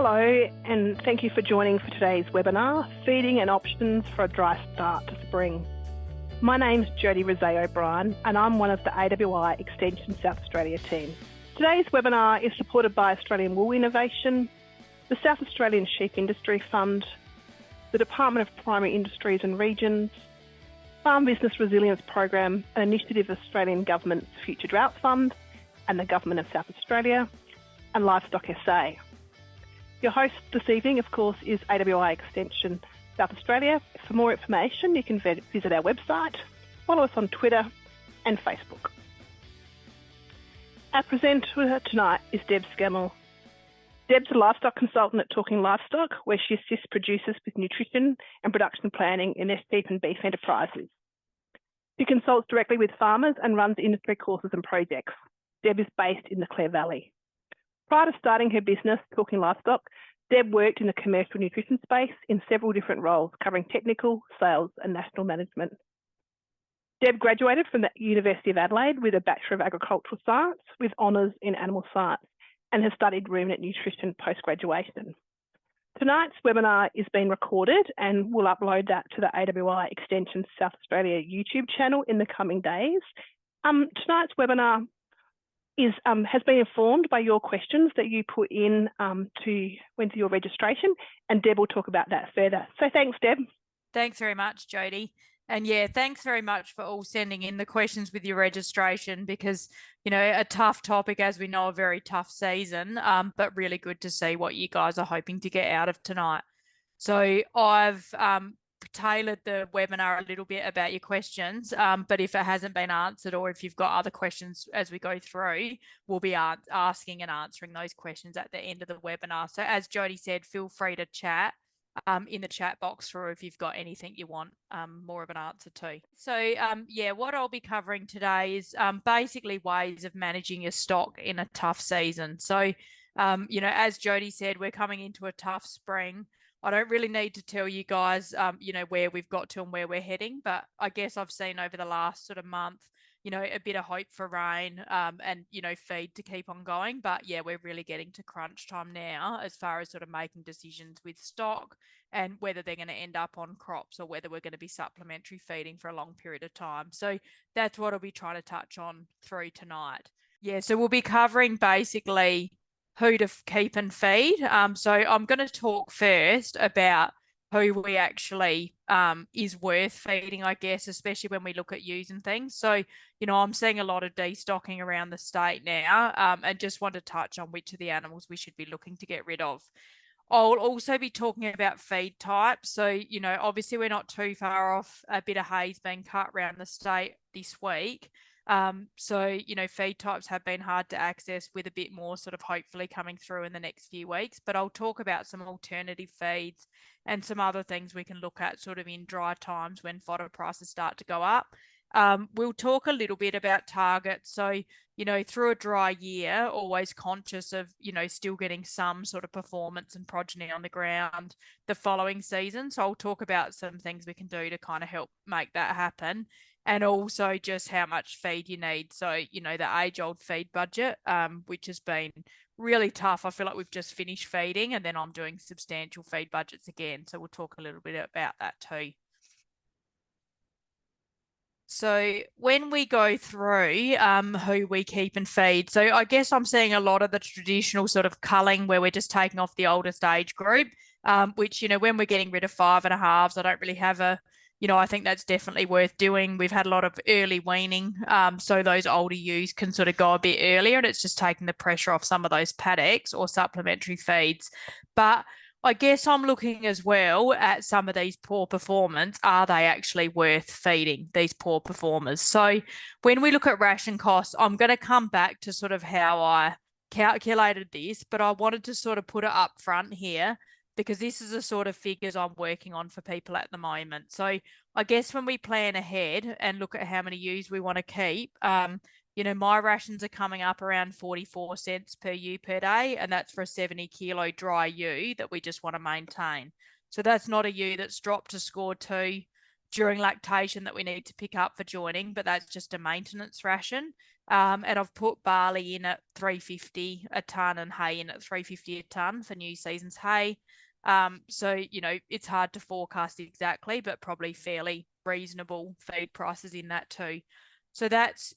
Hello, and thank you for joining for today's webinar, Feeding and Options for a Dry Start to Spring. My name's Jodie Rosé O'Brien, and I'm one of the AWI Extension South Australia team. Today's webinar is supported by Australian Wool Innovation, the South Australian Sheep Industry Fund, the Department of Primary Industries and Regions, Farm Business Resilience Program, an initiative of Australian Government's Future Drought Fund, and the Government of South Australia, and Livestock SA. Your host this evening, of course, is AWI Extension South Australia. For more information, you can visit our website, follow us on Twitter and Facebook. Our presenter tonight is Deb Scammell. Deb's a livestock consultant at Talking Livestock, where she assists producers with nutrition and production planning in their sheep and beef enterprises. She consults directly with farmers and runs industry courses and projects. Deb is based in the Clare Valley. Prior to starting her business, Talking Livestock, Deb worked in the commercial nutrition space in several different roles, covering technical, sales and national management. Deb graduated from the University of Adelaide with a Bachelor of Agricultural Science with honours in Animal Science and has studied ruminant nutrition post-graduation. Tonight's webinar is being recorded and we'll upload that to the AWI Extension South Australia YouTube channel in the coming days. Tonight's webinar has been informed by your questions that you put in to your registration, and Deb will talk about that further. So thanks, Deb. Thanks very much, Jodie. And yeah, thanks very much for all sending in the questions with your registration because, you know, a tough topic, as we know, a very tough season, but really good to see what you guys are hoping to get out of tonight. So I've tailored the webinar a little bit about your questions, but if it hasn't been answered or if you've got other questions as we go through, we'll be asking and answering those questions at the end of the webinar. So as Jodie said, feel free to chat in the chat box for if you've got anything you want more of an answer to. So yeah, what I'll be covering today is basically ways of managing your stock in a tough season. So, you know, as Jodie said, we're coming into a tough spring. I don't really need to tell you guys, you know, where we've got to and where we're heading, but I guess I've seen over the last sort of month, you know, a bit of hope for rain and, you know, feed to keep on going. But yeah, we're really getting to crunch time now as far as sort of making decisions with stock and whether they're going to end up on crops or whether we're going to be supplementary feeding for a long period of time. So that's what I'll be trying to touch on through tonight. Yeah, so we'll be covering basically who to keep and feed. So I'm going to talk first about who we actually is worth feeding, I guess, especially when we look at using things. So, you know, I'm seeing a lot of destocking around the state now and just want to touch on which of the animals we should be looking to get rid of. I'll also be talking about feed types. So, you know, obviously we're not too far off a bit of hay's being cut around the state this week. So, you know, feed types have been hard to access with a bit more sort of hopefully coming through in the next few weeks, but I'll talk about some alternative feeds and some other things we can look at sort of in dry times when fodder prices start to go up. We'll talk a little bit about targets. So, you know, through a dry year, always conscious of, you know, still getting some sort of performance and progeny on the ground the following season. So I'll talk about some things we can do to kind of help make that happen. And also just how much feed you need. So, you know, the age-old feed budget, which has been really tough. I feel like we've just finished feeding and then I'm doing substantial feed budgets again. So we'll talk a little bit about that too. So when we go through who we keep and feed, so I guess I'm seeing a lot of the traditional sort of culling where we're just taking off the oldest age group, which, you know, when we're getting rid of 5.5s, I don't really have a, you know, I think that's definitely worth doing. We've had a lot of early weaning, so those older ewes can sort of go a bit earlier and it's just taking the pressure off some of those paddocks or supplementary feeds. But I guess I'm looking as well at some of these poor performance. Are they actually worth feeding, these poor performers? So when we look at ration costs, I'm going to come back to sort of how I calculated this, but I wanted to sort of put it up front here because this is the sort of figures I'm working on for people at the moment. So I guess when we plan ahead and look at how many ewes we want to keep, you know, my rations are coming up around 44 cents per ewe per day, and that's for a 70 kilo dry ewe that we just want to maintain. So that's not a ewe that's dropped to score 2 during lactation that we need to pick up for joining, but that's just a maintenance ration. And I've put barley in at 350 a tonne and hay in at 350 a tonne for new season's hay. So, it's hard to forecast exactly, but probably fairly reasonable feed prices in that too. So that's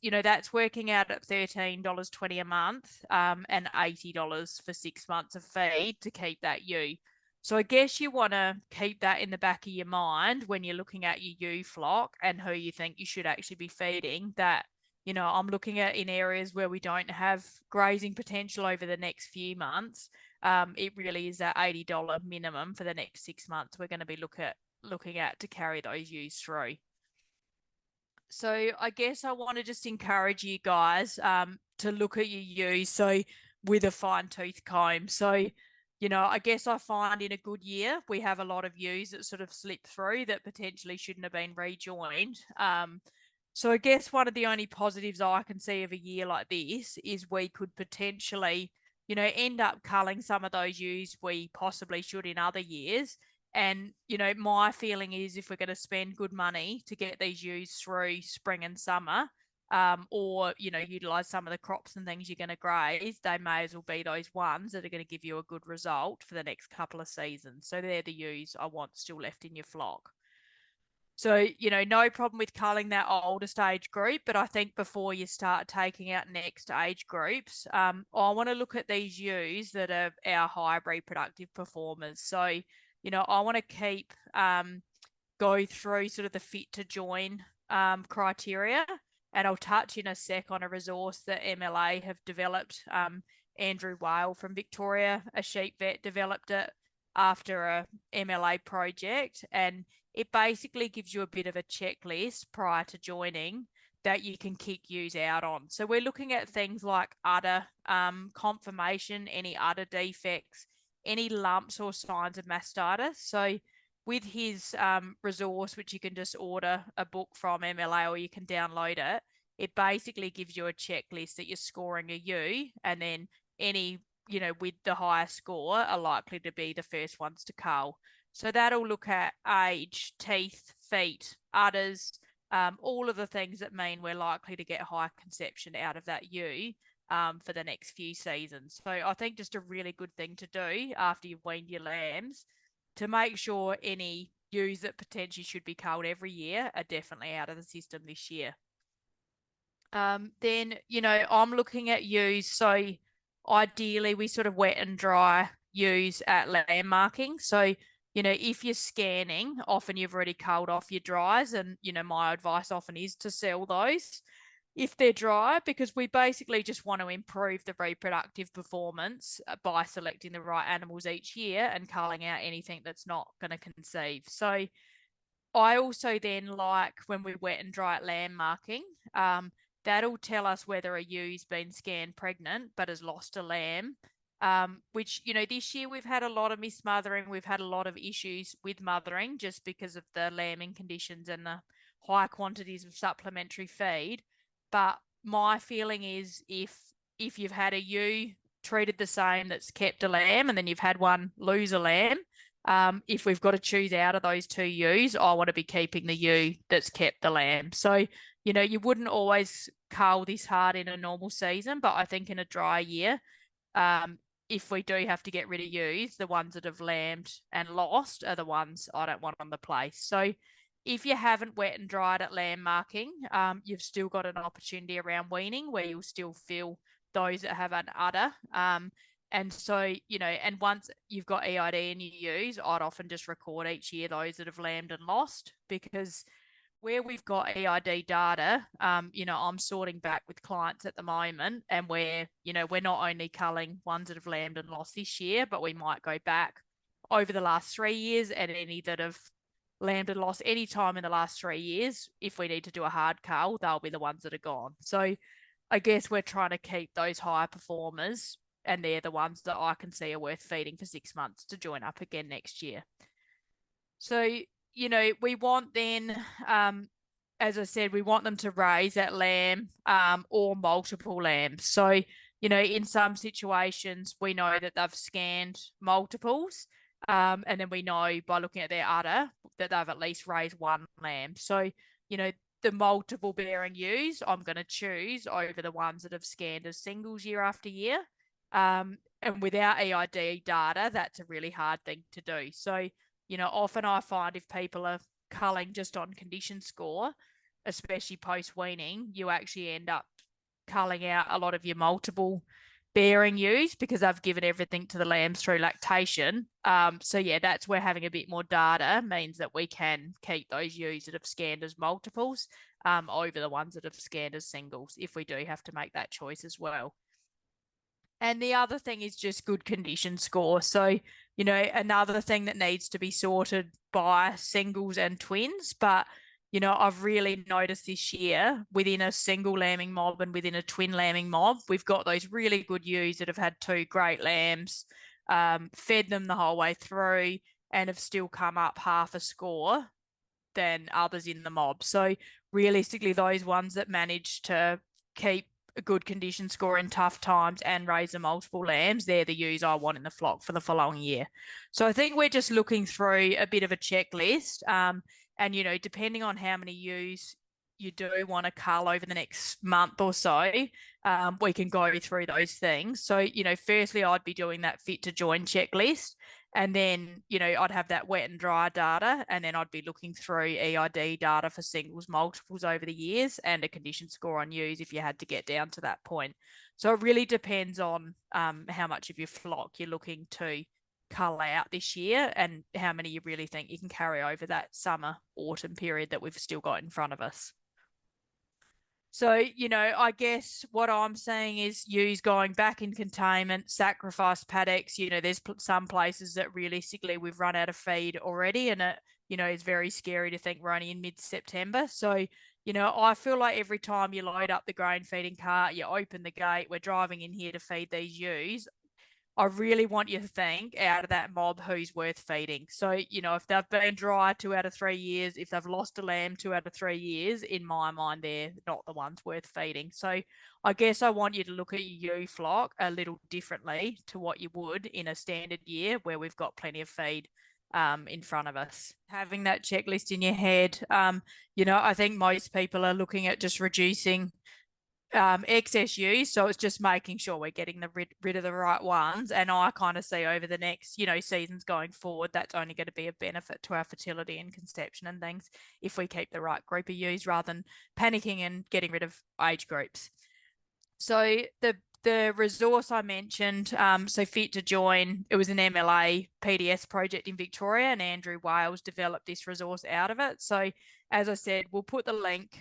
working out at $13.20 a month, and $80 for 6 months of feed to keep that ewe. So I guess you want to keep that in the back of your mind when you're looking at your ewe flock and who you think you should actually be feeding. That, I'm looking at in areas where we don't have grazing potential over the next few months. It really is that $80 minimum for the next 6 months we're going to be looking at to carry those ewes through. So I guess I want to just encourage you guys to look at your ewes with a fine tooth comb. So, I guess I find in a good year we have a lot of ewes that sort of slip through that potentially shouldn't have been rejoined. So I guess one of the only positives I can see of a year like this is we could potentially, end up culling some of those ewes we possibly should in other years. And, my feeling is if we're going to spend good money to get these ewes through spring and summer, or, utilise some of the crops and things you're going to graze, they may as well be those ones that are going to give you a good result for the next couple of seasons. So they're the ewes I want still left in your flock. So, no problem with culling that oldest age group, but I think before you start taking out next age groups, I want to look at these ewes that are our high reproductive performers. So, I want to go through sort of the fit to join criteria, and I'll touch in a sec on a resource that MLA have developed. Andrew Whale from Victoria, a sheep vet, developed it after a MLA project, and it basically gives you a bit of a checklist prior to joining that you can kick ewes out on. So we're looking at things like udder conformation, any udder defects, any lumps or signs of mastitis. So with his resource, which you can just order a book from MLA or you can download it, it basically gives you a checklist that you're scoring a ewe, and then any, with the higher score are likely to be the first ones to cull. So that'll look at age, teeth, feet, udders, all of the things that mean we're likely to get high conception out of that ewe for the next few seasons. So I think just a really good thing to do after you've weaned your lambs to make sure any ewes that potentially should be culled every year are definitely out of the system this year. Then, I'm looking at ewes. So ideally we sort of wet and dry ewes at lamb marking. So, if you're scanning, often you've already culled off your dries, and, my advice often is to sell those if they're dry, because we basically just want to improve the reproductive performance by selecting the right animals each year and culling out anything that's not going to conceive. So I also then like when we wet and dry at lamb marking, that'll tell us whether a ew's been scanned pregnant but has lost a lamb. Which, this year we've had a lot of mismothering. We've had a lot of issues with mothering just because of the lambing conditions and the high quantities of supplementary feed. But my feeling is if you've had a ewe treated the same that's kept a lamb, and then you've had one lose a lamb, if we've got to choose out of those two ewes, I want to be keeping the ewe that's kept the lamb. So, you wouldn't always cull this hard in a normal season, but I think in a dry year, if we do have to get rid of ewes, the ones that have lambed and lost are the ones I don't want on the place. So if you haven't wet and dried at lamb marking, you've still got an opportunity around weaning where you'll still fill those that have an udder. And so, and once you've got EID in your ewes, I'd often just record each year those that have lambed and lost, because where we've got EID data, I'm sorting back with clients at the moment, and we're not only culling ones that have lambed and lost this year, but we might go back over the last 3 years, and any that have lambed and lost any time in the last 3 years, if we need to do a hard cull, they'll be the ones that are gone. So I guess we're trying to keep those higher performers, and they're the ones that I can see are worth feeding for 6 months to join up again next year. So, we want then, as I said, we want them to raise that lamb or multiple lambs. So, in some situations, we know that they've scanned multiples, and then we know by looking at their udder that they've at least raised one lamb. So, the multiple bearing ewes, I'm going to choose over the ones that have scanned as singles year after year. And without EID data, that's a really hard thing to do. So, often I find if people are culling just on condition score, especially post-weaning, you actually end up culling out a lot of your multiple bearing ewes because they've given everything to the lambs through lactation. So yeah, that's where having a bit more data means that we can keep those ewes that have scanned as multiples over the ones that have scanned as singles if we do have to make that choice as well. And the other thing is just good condition score. So, another thing that needs to be sorted by singles and twins, but I've really noticed this year within a single lambing mob and within a twin lambing mob, we've got those really good ewes that have had 2 great lambs, fed them the whole way through, and have still come up half a score than others in the mob. So realistically, those ones that manage to keep a good condition score in tough times and raise the multiple lambs, they're the ewes I want in the flock for the following year. So I think we're just looking through a bit of a checklist. And, depending on how many ewes you do want to cull over the next month or so, we can go through those things. So, firstly, I'd be doing that fit to join checklist. And then, I'd have that wet and dry data, and then I'd be looking through EID data for singles, multiples over the years, and a condition score on ewes if you had to get down to that point. So it really depends on how much of your flock you're looking to cull out this year and how many you really think you can carry over that summer, autumn period that we've still got in front of us. So, I guess what I'm saying is ewes going back in containment, sacrifice paddocks. There's some places that realistically we've run out of feed already, and it, it's very scary to think we're only in mid-September. So, I feel like every time you load up the grain feeding cart, you open the gate, we're driving in here to feed these ewes, I really want you to think out of that mob who's worth feeding. So, if they've been dry 2 out of 3 years, if they've lost a lamb 2 out of 3 years, in my mind, they're not the ones worth feeding. So I guess I want you to look at your ewe flock a little differently to what you would in a standard year where we've got plenty of feed in front of us. Having that checklist in your head, I think most people are looking at just reducing excess use, so it's just making sure we're getting rid of the right ones. And I kind of see over the next seasons going forward, that's only going to be a benefit to our fertility and conception and things if we keep the right group of ewes rather than panicking and getting rid of age groups. So the resource I mentioned, so Fit to Join, it was an MLA PDS project in Victoria, and Andrew Wales developed this resource out of it. So as I said, we'll put the link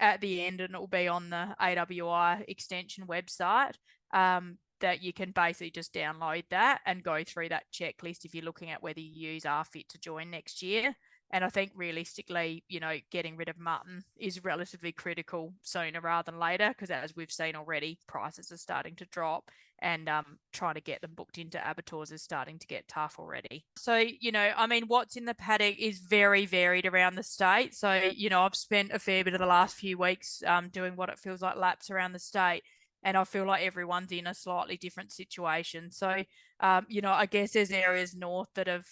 at the end, and it will be on the AWI Extension website, that you can basically just download that and go through that checklist if you're looking at whether your ewes are fit to join next year. And I think realistically, getting rid of mutton is relatively critical sooner rather than later, because as we've seen already, prices are starting to drop, and trying to get them booked into abattoirs is starting to get tough already. So, what's in the paddock is very varied around the state. So, I've spent a fair bit of the last few weeks doing what it feels like laps around the state, and I feel like everyone's in a slightly different situation. So, I guess there's areas north that have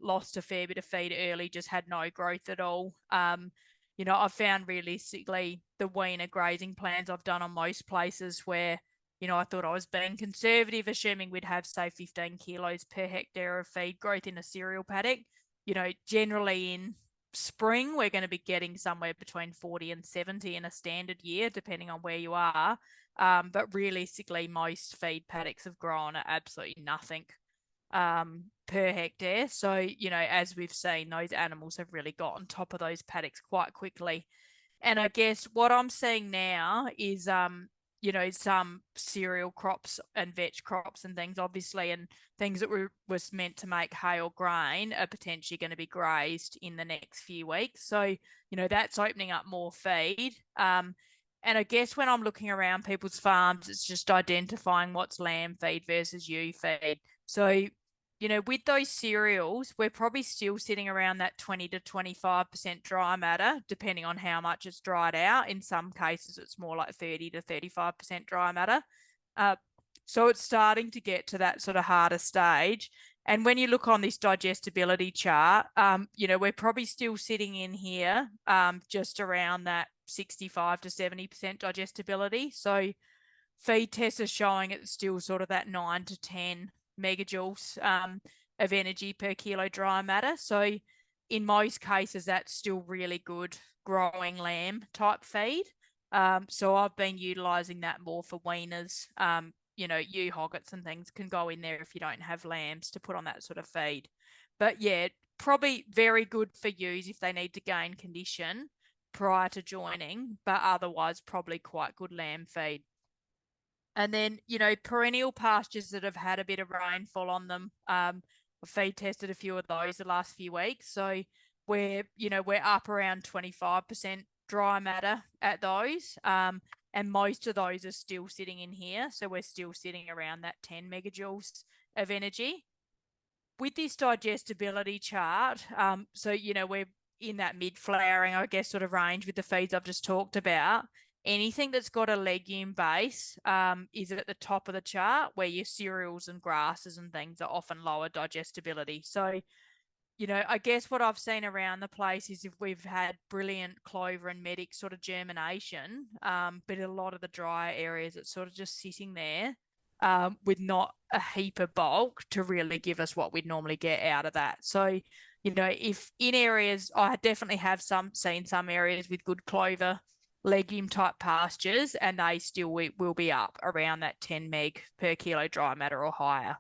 lost a fair bit of feed early, just had no growth at all. I've found realistically the weaner grazing plans I've done on most places where, I thought I was being conservative, assuming we'd have, say, 15 kilos per hectare of feed growth in a cereal paddock. Generally in spring, we're going to be getting somewhere between 40 and 70 in a standard year, depending on where you are. But realistically, most feed paddocks have grown at absolutely nothing per hectare. So, as we've seen, those animals have really got on top of those paddocks quite quickly. And I guess what I'm seeing now is, some cereal crops and veg crops and things, obviously, and things that was meant to make hay or grain are potentially going to be grazed in the next few weeks. So, that's opening up more feed. And I guess when I'm looking around people's farms, it's just identifying what's lamb feed versus ewe feed. So, with those cereals, we're probably still sitting around that 20 to 25% dry matter, depending on how much it's dried out. In some cases, it's more like 30 to 35% dry matter. So it's starting to get to that sort of harder stage. And when you look on this digestibility chart, you know, we're probably still sitting in here just around that 65 to 70% digestibility. So feed tests are showing it's still sort of that 9 to 10 megajoules of energy per kilo dry matter. So in most cases, that's still really good growing lamb type feed. So I've been utilising that more for weaners. You know, ewe hoggets and things can go in there if you don't have lambs to put on that sort of feed. But yeah, probably very good for ewes if they need to gain condition prior to joining, but otherwise probably quite good lamb feed. And then, you know, perennial pastures that have had a bit of rainfall on them, I've feed tested a few of those the last few weeks. So we're up around 25% dry matter at those. And most of those are still sitting in here. So we're still sitting around that 10 megajoules of energy. With this digestibility chart, so, you know, we're in that mid-flowering, I guess, sort of range with the feeds I've just talked about. Anything that's got a legume base is at the top of the chart, where your cereals and grasses and things are often lower digestibility. So, you know, I guess what I've seen around the place is if we've had brilliant clover and medic sort of germination, but a lot of the dry areas, it's sort of just sitting there with not a heap of bulk to really give us what we'd normally get out of that. So, you know, if in areas, I definitely have seen some areas with good clover legume type pastures, and they still will be up around that 10 meg per kilo dry matter or higher.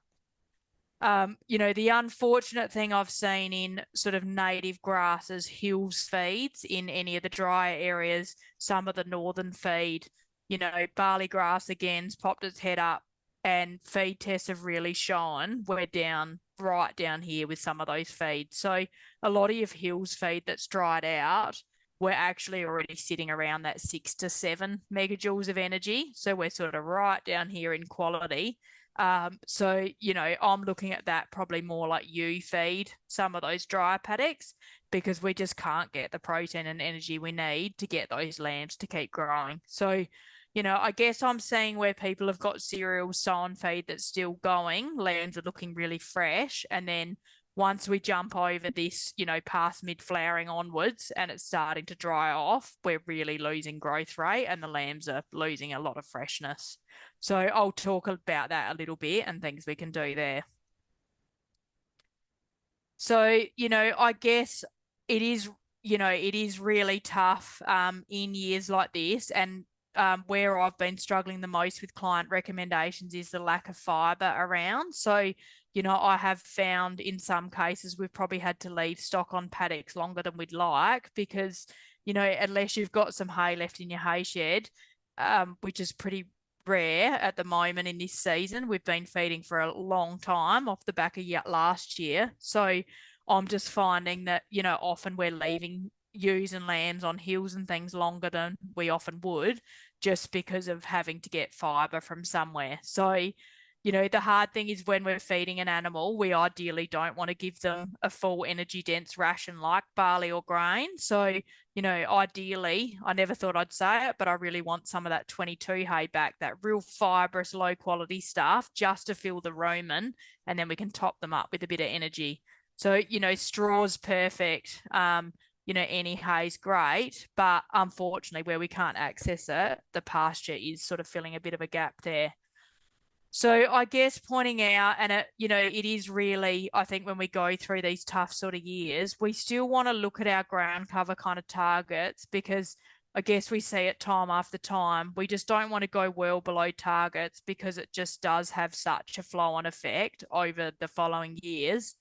You know, the unfortunate thing I've seen in sort of native grasses, hills feeds in any of the drier areas, some of the northern feed, you know, barley grass again's popped its head up, and feed tests have really shown we're right down here with some of those feeds. So a lot of your hills feed that's dried out, we're actually already sitting around that 6 to 7 megajoules of energy. So we're sort of right down here in quality. So, you know, I'm looking at that probably more like ewe feed, some of those drier paddocks, because we just can't get the protein and energy we need to get those lambs to keep growing. So, you know, I guess I'm seeing where people have got cereal sown feed that's still going, lambs are looking really fresh. And then once we jump over this, you know, past mid-flowering onwards and it's starting to dry off, we're really losing growth rate and the lambs are losing a lot of freshness. So I'll talk about that a little bit and things we can do there. So, you know, I guess it is, you know, it is really tough in years like this. And where I've been struggling the most with client recommendations is the lack of fibre around. So, you know, I have found in some cases we've probably had to leave stock on paddocks longer than we'd like because, you know, unless you've got some hay left in your hay shed, which is pretty rare at the moment in this season. We've been feeding for a long time off the back of last year. So I'm just finding that, you know, often we're leaving ewes and lambs on hills and things longer than we often would just because of having to get fibre from somewhere. So, you know, the hard thing is when we're feeding an animal, we ideally don't want to give them a full energy dense ration like barley or grain. So, you know, ideally, I never thought I'd say it, but I really want some of that 22 hay back, that real fibrous, low quality stuff just to fill the rumen, and then we can top them up with a bit of energy. So, you know, straw's perfect. You know, any hay's great, but unfortunately where we can't access it, the pasture is sort of filling a bit of a gap there. So I guess pointing out, and it, you know, it is really, I think when we go through these tough sort of years, we still want to look at our ground cover kind of targets because I guess we see it time after time. We just don't want to go well below targets because it just does have such a flow-on effect over the following years.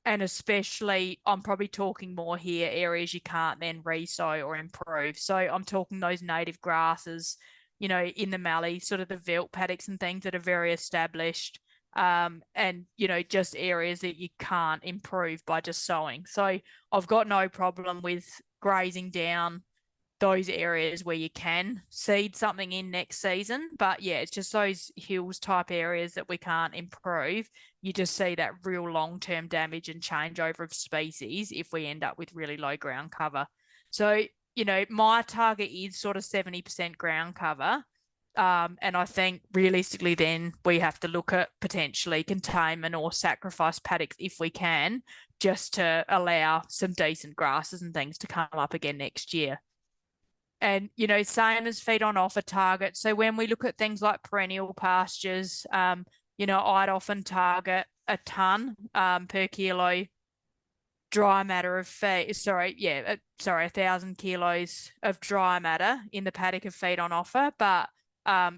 And especially, I'm probably talking more here, areas you can't then re-sow or improve. So I'm talking those native grasses, you know, in the mallee, sort of the veldt paddocks and things that are very established, and, you know, just areas that you can't improve by just sowing. So I've got no problem with grazing down those areas where you can seed something in next season. But yeah, it's just those hills type areas that we can't improve. You just see that real long-term damage and changeover of species if we end up with really low ground cover. So, you know, my target is sort of 70% ground cover. And I think realistically then we have to look at potentially containment or sacrifice paddocks if we can, just to allow some decent grasses and things to come up again next year. And, you know, same as feed on offer target. So when we look at things like perennial pastures, you know, I'd often target a tonne per kilo dry matter of feed, 1,000 kilos of dry matter in the paddock of feed on offer. But,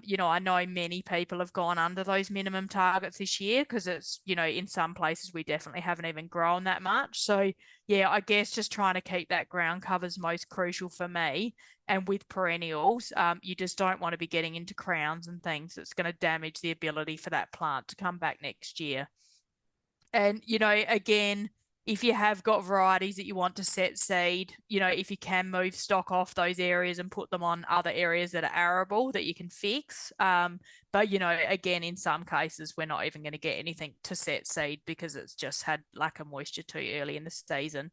you know, I know many people have gone under those minimum targets this year because it's, you know, in some places we definitely haven't even grown that much. So, yeah, I guess just trying to keep that ground cover is most crucial for me. And with perennials, you just don't want to be getting into crowns and things that's going to damage the ability for that plant to come back next year. And, you know, again, if you have got varieties that you want to set seed, you know, if you can move stock off those areas and put them on other areas that are arable that you can fix. But, you know, again, in some cases, we're not even going to get anything to set seed because it's just had lack of moisture too early in the season.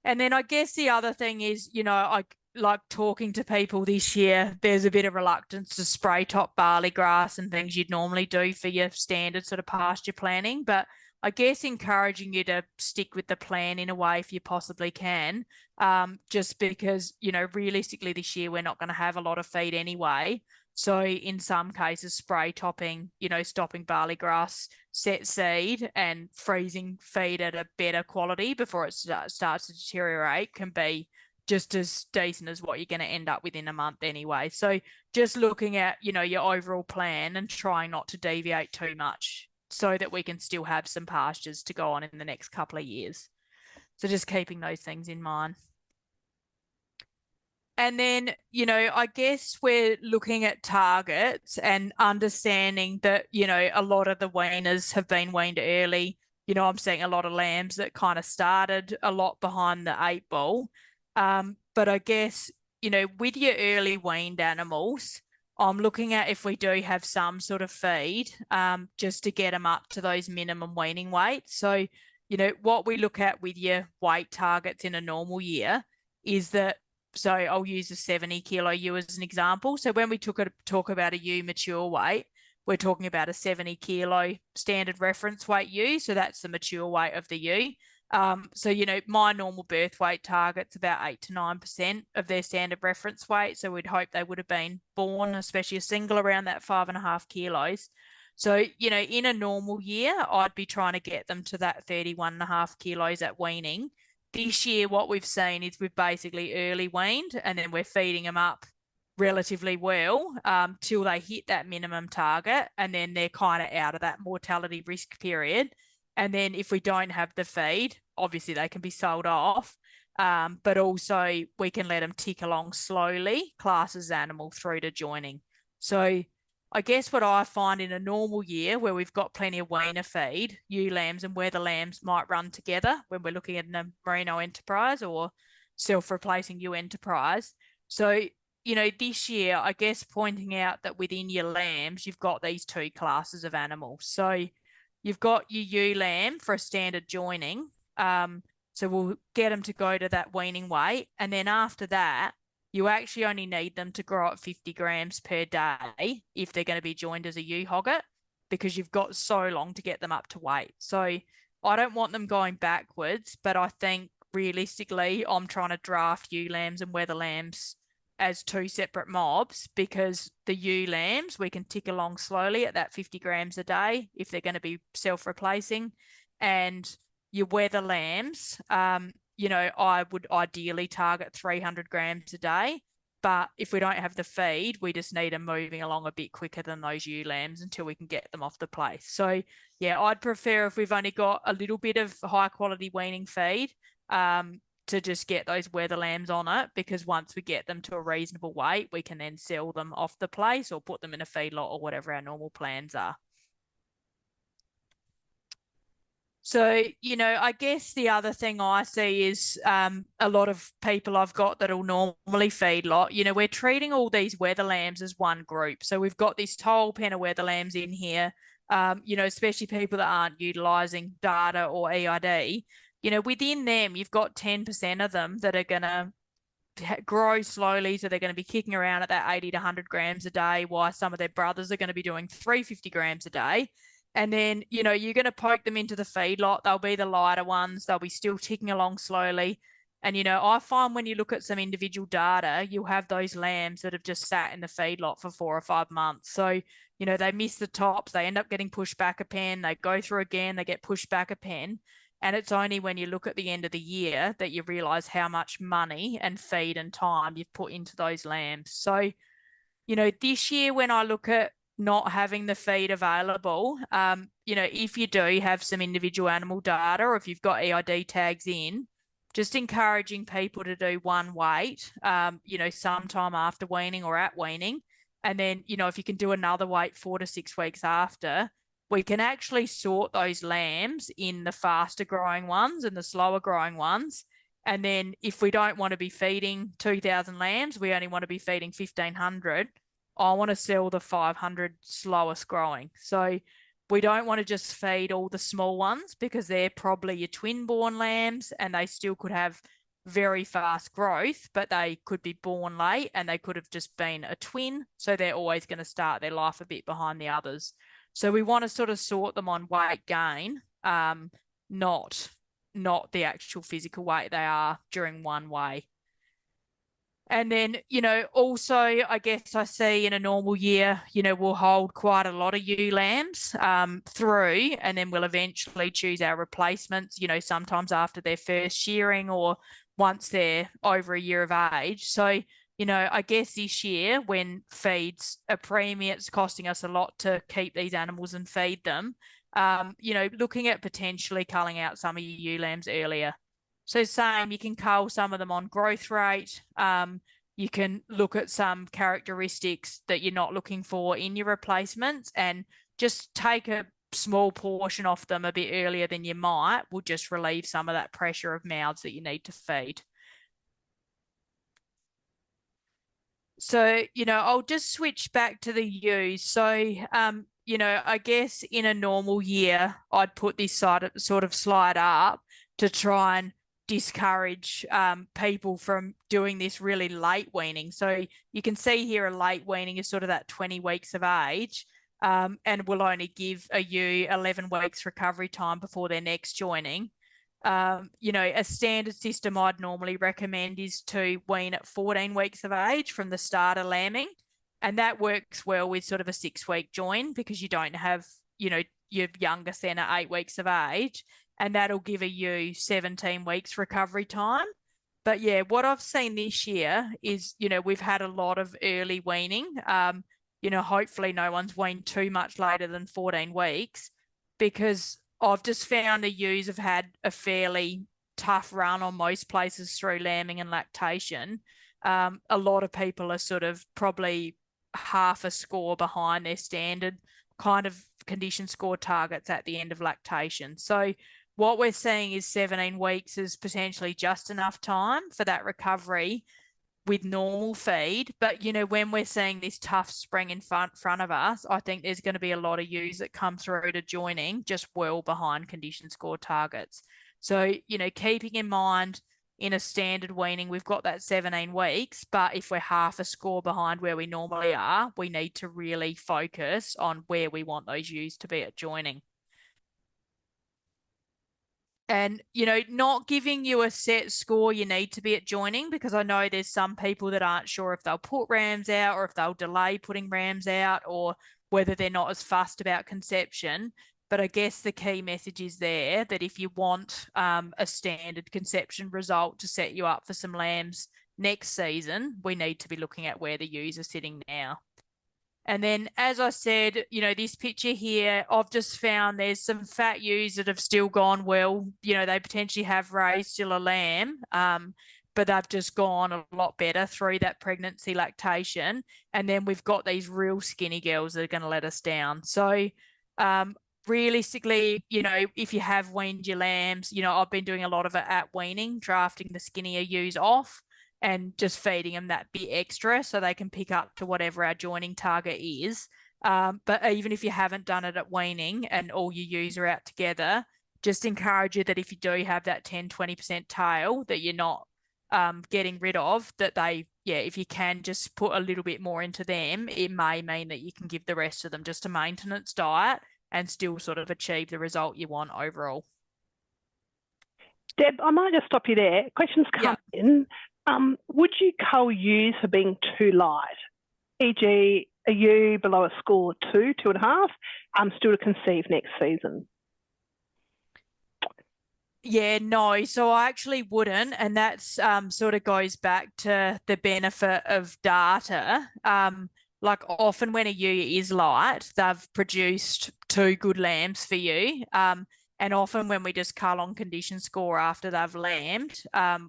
And then I guess the other thing is, you know, I like talking to people this year, there's a bit of reluctance to spray top barley grass and things you'd normally do for your standard sort of pasture planning. But I guess encouraging you to stick with the plan in a way if you possibly can, just because, you know, realistically this year we're not going to have a lot of feed anyway. So in some cases, spray topping, you know, stopping barley grass, set seed and freezing feed at a better quality before it starts to deteriorate can be just as decent as what you're going to end up with in a month anyway. So just looking at, you know, your overall plan and trying not to deviate too much so that we can still have some pastures to go on in the next couple of years. So just keeping those things in mind. And then, you know, I guess we're looking at targets and understanding that, you know, a lot of the weaners have been weaned early. You know, I'm seeing a lot of lambs that kind of started a lot behind the 8 ball. But I guess, you know, with your early weaned animals, I'm looking at if we do have some sort of feed, just to get them up to those minimum weaning weights. So, you know, what we look at with your weight targets in a normal year is that, so I'll use a 70 kilo ewe as an example. So when we talk about a ewe mature weight, we're talking about a 70 kilo standard reference weight ewe. So that's the mature weight of the ewe. So, you know, my normal birth weight target's about 8 to 9% of their standard reference weight. So we'd hope they would have been born, especially a single, around that 5.5 kilos. So, you know, in a normal year, I'd be trying to get them to that 31.5 kilos at weaning. This year, what we've seen is we've basically early weaned and then we're feeding them up relatively well till they hit that minimum target. And then they're kind of out of that mortality risk period. And then if we don't have the feed, obviously they can be sold off. But also we can let them tick along slowly, class as animal through to joining. So I guess what I find in a normal year where we've got plenty of weaner feed, ewe lambs and wether lambs might run together when we're looking at a merino enterprise or self-replacing ewe enterprise. So, you know, this year, I guess pointing out that within your lambs, you've got these two classes of animals. So you've got your ewe lamb for a standard joining. So we'll get them to go to that weaning weight. And then after that, you actually only need them to grow at 50 grams per day if they're going to be joined as a ewe hogget, because you've got so long to get them up to weight. So I don't want them going backwards, but I think realistically, I'm trying to draft ewe lambs and wether lambs as two separate mobs, because the ewe lambs, we can tick along slowly at that 50 grams a day if they're going to be self-replacing. And your wether lambs, you know, I would ideally target 300 grams a day. But if we don't have the feed, we just need them moving along a bit quicker than those ewe lambs until we can get them off the place. So, yeah, I'd prefer if we've only got a little bit of high quality weaning feed, to just get those wether lambs on it, because once we get them to a reasonable weight, we can then sell them off the place or put them in a feedlot or whatever our normal plans are. So, you know, I guess the other thing I see is a lot of people I've got that'll normally feedlot, you know, we're treating all these wether lambs as one group. So we've got this whole pen of wether lambs in here, you know, especially people that aren't utilising data or EID. You know, within them, you've got 10% of them that are going to grow slowly, so they're going to be kicking around at that 80 to 100 grams a day, while some of their brothers are going to be doing 350 grams a day. And then, you know, you're going to poke them into the feedlot. They'll be the lighter ones. They'll be still ticking along slowly. And, you know, I find when you look at some individual data, you'll have those lambs that have just sat in the feedlot for 4 or 5 months. So, you know, they miss the tops. They end up getting pushed back a pen. They go through again. They get pushed back a pen. And it's only when you look at the end of the year that you realize how much money and feed and time you've put into those lambs. So, you know, this year when I look at not having the feed available, you know, if you do have some individual animal data, or if you've got EID tags in, just encouraging people to do one weight, you know, sometime after weaning or at weaning. And then, you know, if you can do another weight 4 to 6 weeks after, we can actually sort those lambs in the faster growing ones and the slower growing ones. And then if we don't want to be feeding 2,000 lambs, we only want to be feeding 1,500, I want to sell the 500 slowest growing. So we don't want to just feed all the small ones, because they're probably your twin born lambs and they still could have very fast growth, but they could be born late and they could have just been a twin. So they're always going to start their life a bit behind the others. So we want to sort of sort them on weight gain, not the actual physical weight they are during one weigh. And then, you know, also, I guess I see in a normal year, you know, we'll hold quite a lot of ewe lambs through, and then we'll eventually choose our replacements, you know, sometimes after their first shearing or once they're over a year of age. So, you know, I guess this year when feed's a premium, it's costing us a lot to keep these animals and feed them, you know, looking at potentially culling out some of your ewe lambs earlier. So same, you can cull some of them on growth rate. You can look at some characteristics that you're not looking for in your replacements and just take a small portion off them a bit earlier than you might, will just relieve some of that pressure of mouths that you need to feed. So, you know, I'll just switch back to the ewes. So, you know, I guess in a normal year, I'd put this sort of slide up to try and discourage people from doing this really late weaning. So you can see here a late weaning is sort of that 20 weeks of age, and will only give a ewe 11 weeks recovery time before their next joining. You know, a standard system I'd normally recommend is to wean at 14 weeks of age from the start of lambing. And that works well with sort of a 6-week join, because you don't have, you know, your youngest then at 8 weeks of age. And that'll give a ewe 17 weeks recovery time. But yeah, what I've seen this year is, you know, we've had a lot of early weaning. You know, hopefully no one's weaned too much later than 14 weeks, because I've just found the ewes have had a fairly tough run on most places through lambing and lactation. A lot of people are sort of probably half a score behind their standard kind of condition score targets at the end of lactation. So what we're seeing is 17 weeks is potentially just enough time for that recovery with normal feed. But, you know, when we're seeing this tough spring in front of us, I think there's going to be a lot of ewes that come through to joining just well behind condition score targets. So, you know, keeping in mind in a standard weaning, we've got that 17 weeks, but if we're half a score behind where we normally are, we need to really focus on where we want those ewes to be at joining. And, you know, not giving you a set score you need to be at joining, because I know there's some people that aren't sure if they'll put rams out or if they'll delay putting rams out, or whether they're not as fussed about conception. But I guess the key message is there that if you want a standard conception result to set you up for some lambs next season, we need to be looking at where the ewes are sitting now. And then, as I said, you know, this picture here, I've just found there's some fat ewes that have still gone well. You know, they potentially have raised still a lamb, but they've just gone a lot better through that pregnancy lactation. And then we've got these real skinny girls that are going to let us down. So realistically, you know, if you have weaned your lambs, you know, I've been doing a lot of it at weaning, drafting the skinnier ewes off and just feeding them that bit extra so they can pick up to whatever our joining target is. But even if you haven't done it at weaning and all your ewes are out together, just encourage you that if you do have that 10, 20% tail, that you're not getting rid of, that if you can just put a little bit more into them, it may mean that you can give the rest of them just a maintenance diet and still sort of achieve the result you want overall. Deb, I might just stop you there. Questions come in. Would you cull ewes for being too light? E.g., a ewe below a score 2, 2.5, still to conceive next season? Yeah, no. So I actually wouldn't, and that's sort of goes back to the benefit of data. Like often when a ewe is light, they've produced 2 good lambs for you. And often when we just cull on condition score after they've lambed,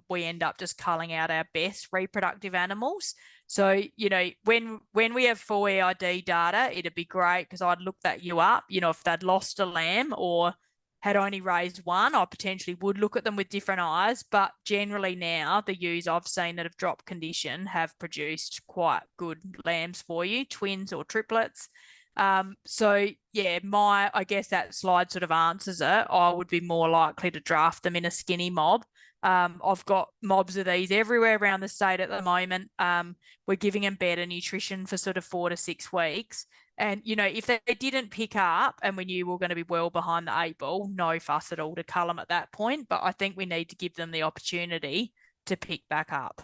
we end up just culling out our best reproductive animals. So, you know, when we have full EID data, it'd be great because I'd look that ewe up. You know, if they'd lost a lamb or had only raised one, I potentially would look at them with different eyes. But generally now, the ewes I've seen that have dropped condition have produced quite good lambs for you, twins or triplets. So yeah, I guess that slide sort of answers it. I would be more likely to draft them in a skinny mob. I've got mobs of these everywhere around the state at the moment. We're giving them better nutrition for sort of 4 to 6 weeks. And, you know, if they didn't pick up and we knew we were going to be well behind the 8 ball, no fuss at all to cull them at that point. But I think we need to give them the opportunity to pick back up.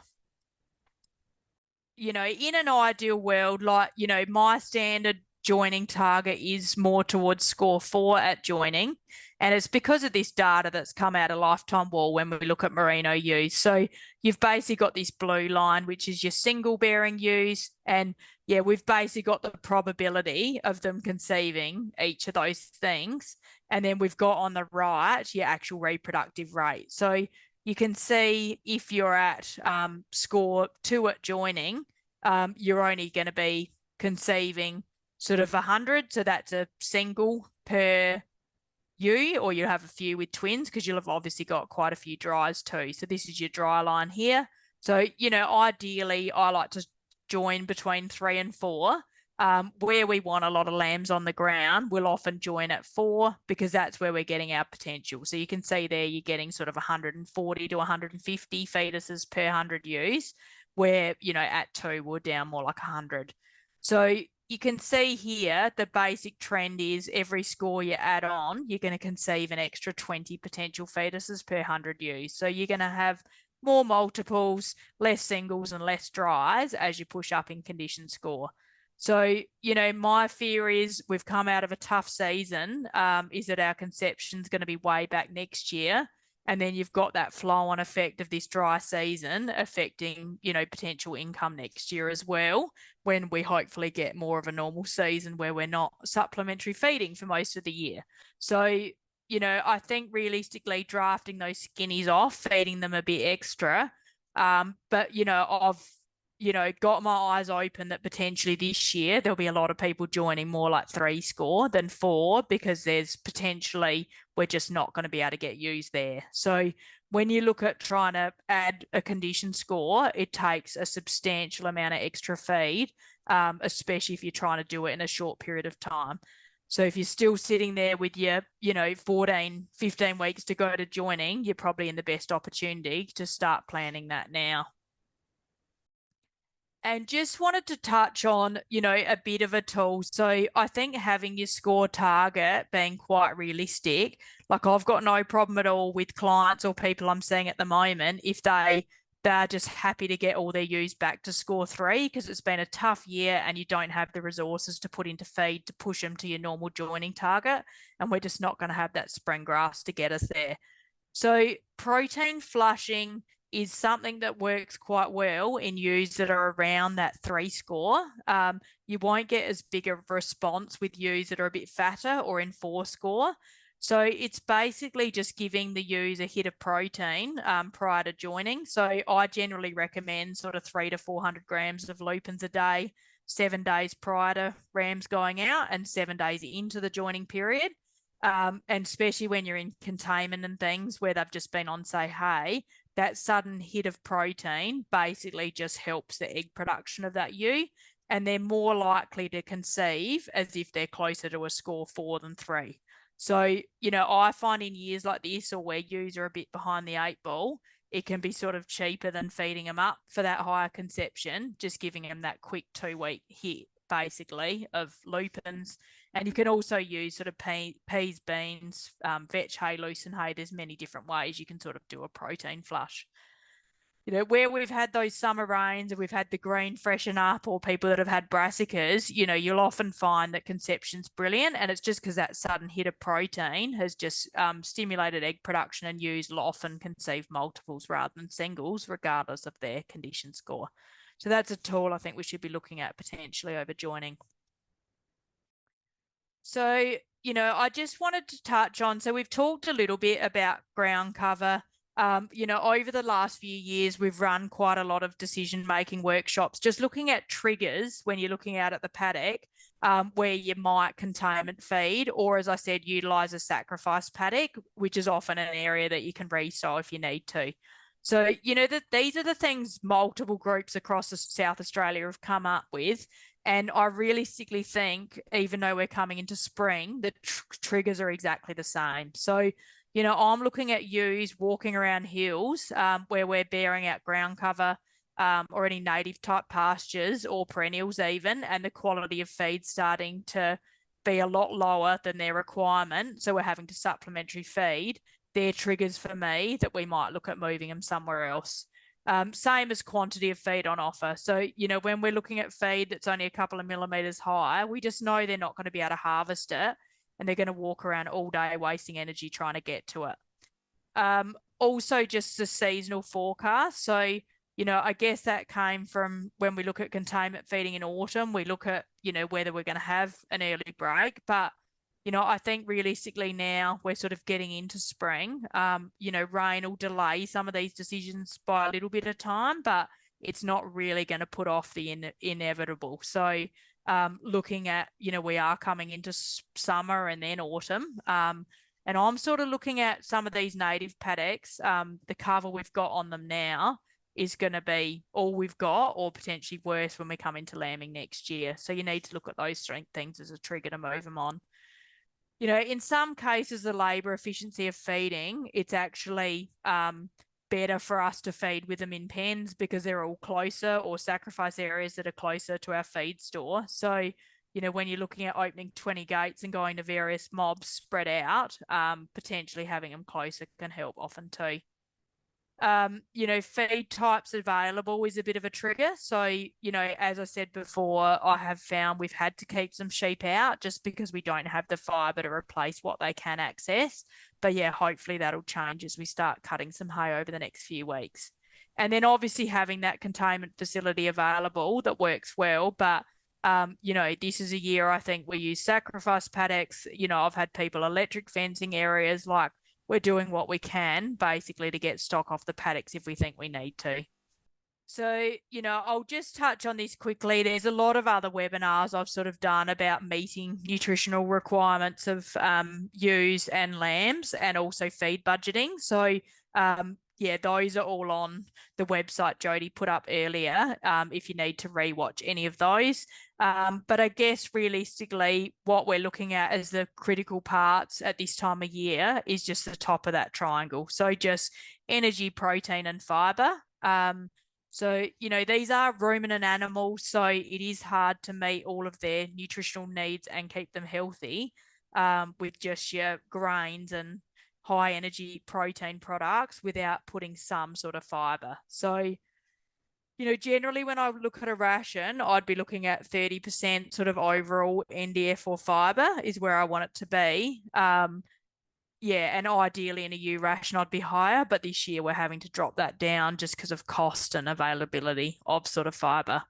You know, in an ideal world, like, you know, my standard joining target is more towards score 4 at joining. And it's because of this data that's come out of Lifetime Wool when we look at merino ewes. So you've basically got this blue line, which is your single bearing ewes. And yeah, we've basically got the probability of them conceiving each of those things. And then we've got on the right, your actual reproductive rate. So you can see if you're at score 2 at joining, you're only going to be conceiving sort of 100. So that's a single per ewe, or you have a few with twins because you'll have obviously got quite a few dries too. So this is your dry line here. So, you know, ideally I like to join between 3 and 4. Where we want a lot of lambs on the ground, we'll often join at 4 because that's where we're getting our potential. So you can see there you're getting sort of 140 to 150 fetuses per 100 ewes, where, you know, at 2 we're down more like 100. So you can see here the basic trend is every score you add on, you're going to conceive an extra 20 potential fetuses per 100 ewes. So you're going to have more multiples, less singles and less dries as you push up in condition score. So, you know, my fear is we've come out of a tough season, is that our conception's going to be way back next year. And then you've got that flow-on effect of this dry season affecting, you know, potential income next year as well, when we hopefully get more of a normal season where we're not supplementary feeding for most of the year. So, you know, I think realistically drafting those skinnies off, feeding them a bit extra. But, you know, I've, you know, got my eyes open that potentially this year there'll be a lot of people joining more like 3 score than 4 because there's potentially we're just not going to be able to get used there. So when you look at trying to add a condition score, it takes a substantial amount of extra feed, especially if you're trying to do it in a short period of time. So if you're still sitting there with your, you know, 14, 15 weeks to go to joining, you're probably in the best opportunity to start planning that now. And just wanted to touch on, you know, a bit of a tool. So I think having your score target being quite realistic, like I've got no problem at all with clients or people I'm seeing at the moment if they're just happy to get all their ewes back to score 3 because it's been a tough year and you don't have the resources to put into feed to push them to your normal joining target. And we're just not going to have that spring grass to get us there. So protein flushing is something that works quite well in ewes that are around that 3 score. You won't get as big a response with ewes that are a bit fatter or in 4 score. So it's basically just giving the ewes a hit of protein prior to joining. So I generally recommend sort of 300 to 400 grams of lupins a day, 7 days prior to rams going out and 7 days into the joining period. And especially when you're in containment and things where they've just been on, say, hay, that sudden hit of protein basically just helps the egg production of that ewe, and they're more likely to conceive as if they're closer to a score 4 than 3. So, you know, I find in years like this or where ewes are a bit behind the 8 ball, it can be sort of cheaper than feeding them up for that higher conception, just giving them that quick 2-week hit, basically, of lupins. And you can also use sort of peas, beans, vetch hay, lucerne hay. There's many different ways you can sort of do a protein flush. Where we've had those summer rains and we've had the green freshen up, or people that have had brassicas, you'll often find that conception's brilliant. And it's just because that sudden hit of protein has just stimulated egg production, and ewes will often conceive multiples rather than singles, regardless of their condition score. So that's a tool I think we should be looking at potentially over joining. So, I just wanted to touch on, so we've talked a little bit about ground cover. Over the last few years, we've run quite a lot of decision-making workshops, just looking at triggers when you're looking out at the paddock, where you might containment feed, or as I said, utilise a sacrifice paddock, which is often an area that you can restow if you need to. So, that these are the things multiple groups across South Australia have come up with. And I realistically think, even though we're coming into spring, the triggers are exactly the same. So, I'm looking at ewes walking around hills where we're bearing out ground cover or any native type pastures or perennials even, and the quality of feed starting to be a lot lower than their requirement. So we're having to supplementary feed. They're triggers for me that we might look at moving them somewhere else. Same as quantity of feed on offer. So, when we're looking at feed that's only a couple of millimetres high, we just know they're not going to be able to harvest it, and they're going to walk around all day wasting energy trying to get to it. Also, just the seasonal forecast. So, I guess that came from when we look at containment feeding in autumn, we look at, whether we're going to have an early break. But, I think realistically now we're sort of getting into spring. Rain will delay some of these decisions by a little bit of time, but it's not really going to put off the inevitable. So, looking at, we are coming into summer and then autumn. And I'm sort of looking at some of these native paddocks. The cover we've got on them now is going to be all we've got, or potentially worse when we come into lambing next year. So you need to look at those things as a trigger to move them on. In some cases, the labour efficiency of feeding, it's actually better for us to feed with them in pens because they're all closer, or sacrifice areas that are closer to our feed store. So, when you're looking at opening 20 gates and going to various mobs spread out, potentially having them closer can help often too. Feed types available is a bit of a trigger. So, as I said before, I have found we've had to keep some sheep out just because we don't have the fibre to replace what they can access. But yeah, hopefully that'll change as we start cutting some hay over the next few weeks. And then obviously having that containment facility available that works well. But, this is a year I think we use sacrifice paddocks. I've had people electric fencing areas, like we're doing what we can basically to get stock off the paddocks if we think we need to. So, I'll just touch on this quickly. There's a lot of other webinars I've sort of done about meeting nutritional requirements of ewes and lambs, and also feed budgeting. So, those are all on the website Jody put up earlier if you need to rewatch any of those. But I guess realistically, what we're looking at as the critical parts at this time of year is just the top of that triangle. So just energy, protein, and fibre. So, these are ruminant animals, so it is hard to meet all of their nutritional needs and keep them healthy with just your grains and high energy protein products without putting some sort of fibre. So, generally when I look at a ration, I'd be looking at 30% sort of overall NDF or fibre is where I want it to be. And ideally in a ewe ration, I'd be higher, but this year we're having to drop that down just because of cost and availability of sort of fibre.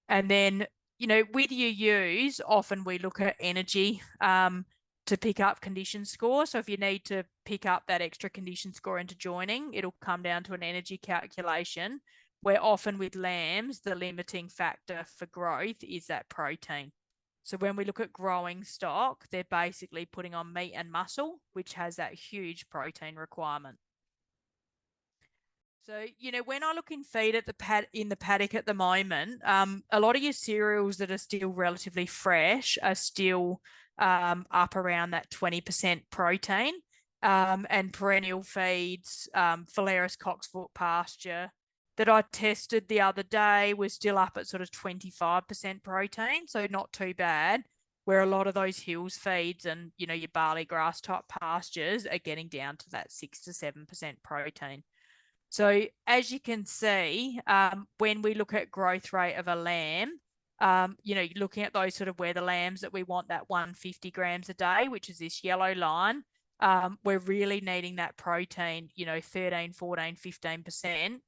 And then, with your ewes, often we look at energy to pick up condition score. So if you need to pick up that extra condition score into joining, it'll come down to an energy calculation, where often with lambs, the limiting factor for growth is that protein. So when we look at growing stock, they're basically putting on meat and muscle, which has that huge protein requirement. So, when I look in feed at in the paddock at the moment, a lot of your cereals that are still relatively fresh are still up around that 20% protein. and perennial feeds, Phalaris Coxfoot pasture that I tested the other day was still up at sort of 25% protein, so not too bad, where a lot of those hills feeds and, you know, your barley grass type pastures are getting down to that 6 to 7% protein. So as you can see, when we look at growth rate of a lamb, you know, looking at those sort of where the lambs that we want that 150 grams a day, which is this yellow line, we're really needing that protein, you know, 13, 14, 15%.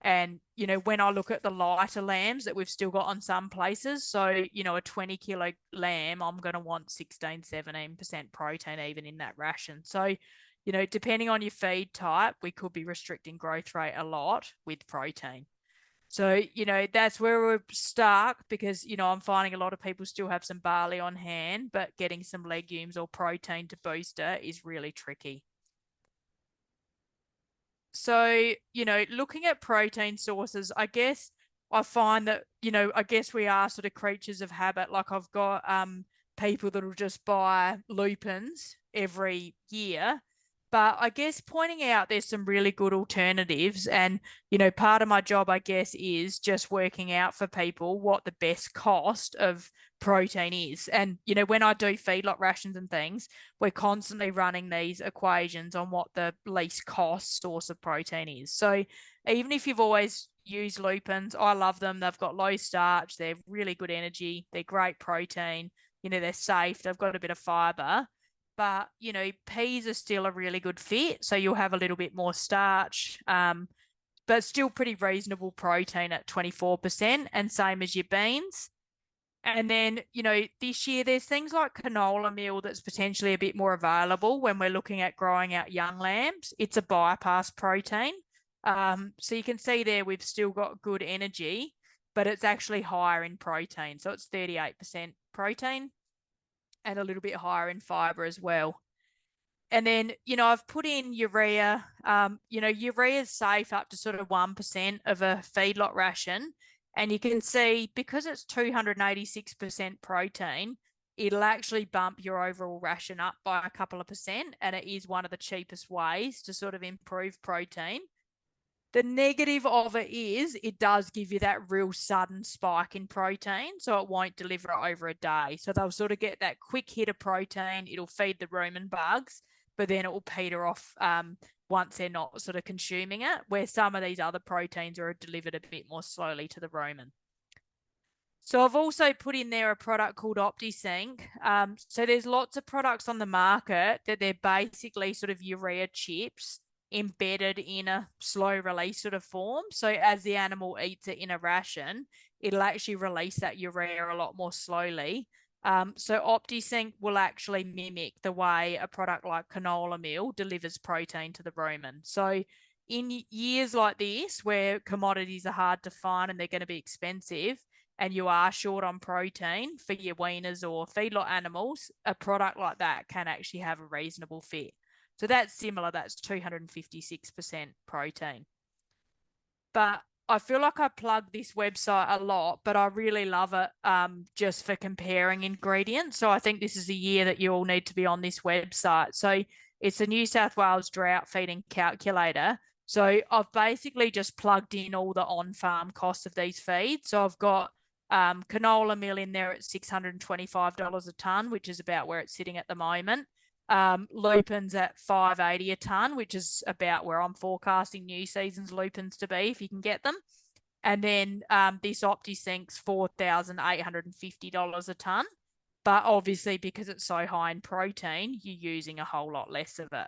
And, you know, when I look at the lighter lambs that we've still got on some places, so, you know, a 20 kilo lamb, I'm going to want 16, 17% protein even in that ration. So, you know, depending on your feed type, we could be restricting growth rate a lot with protein. So, you know, that's where we're stuck because, you know, I'm finding a lot of people still have some barley on hand, but getting some legumes or protein to boost it is really tricky. So, you know, looking at protein sources, I guess I find that, you know, I guess we are sort of creatures of habit. Like I've got people that will just buy lupins every year. But I guess pointing out there's some really good alternatives. And, you know, part of my job, I guess, is just working out for people what the best cost of protein is. And, you know, when I do feedlot rations and things, we're constantly running these equations on what the least cost source of protein is. So even if you've always used lupins, I love them. They've got low starch, they're really good energy, they're great protein, you know, they're safe, they've got a bit of fiber. But, you know, peas are still a really good fit. So you'll have a little bit more starch, but still pretty reasonable protein at 24%, and same as your beans. And then, you know, this year there's things like canola meal that's potentially a bit more available when we're looking at growing out young lambs. It's a bypass protein. So you can see there we've still got good energy, but it's actually higher in protein. So it's 38% protein and a little bit higher in fiber as well. And then, you know, I've put in urea. You know, urea is safe up to sort of 1% of a feedlot ration. And you can see because it's 286% protein, it'll actually bump your overall ration up by a couple of percent. And it is one of the cheapest ways to sort of improve protein. The negative of it is it does give you that real sudden spike in protein, so it won't deliver it over a day. So they'll sort of get that quick hit of protein. It'll feed the rumen bugs, but then it will peter off once they're not sort of consuming it, where some of these other proteins are delivered a bit more slowly to the rumen. So I've also put in there a product called OptiSync. So there's lots of products on the market that they're basically sort of urea chips embedded in a slow release sort of form. So as the animal eats it in a ration, it'll actually release that urea a lot more slowly. So OptiSync will actually mimic the way a product like canola meal delivers protein to the rumen. So in years like this, where commodities are hard to find and they're going to be expensive, and you are short on protein for your weaners or feedlot animals, a product like that can actually have a reasonable fit. So that's similar, that's 256% protein. But I feel like I plug this website a lot, but I really love it just for comparing ingredients. So I think this is a year that you all need to be on this website. So it's the New South Wales Drought Feeding Calculator. So I've basically just plugged in all the on-farm costs of these feeds. So I've got canola meal in there at $625 a tonne, which is about where it's sitting at the moment. Lupins at $580 a tonne, which is about where I'm forecasting new season's lupins to be if you can get them. And then this OptiSync's $4,850 a tonne. But obviously, because it's so high in protein, you're using a whole lot less of it.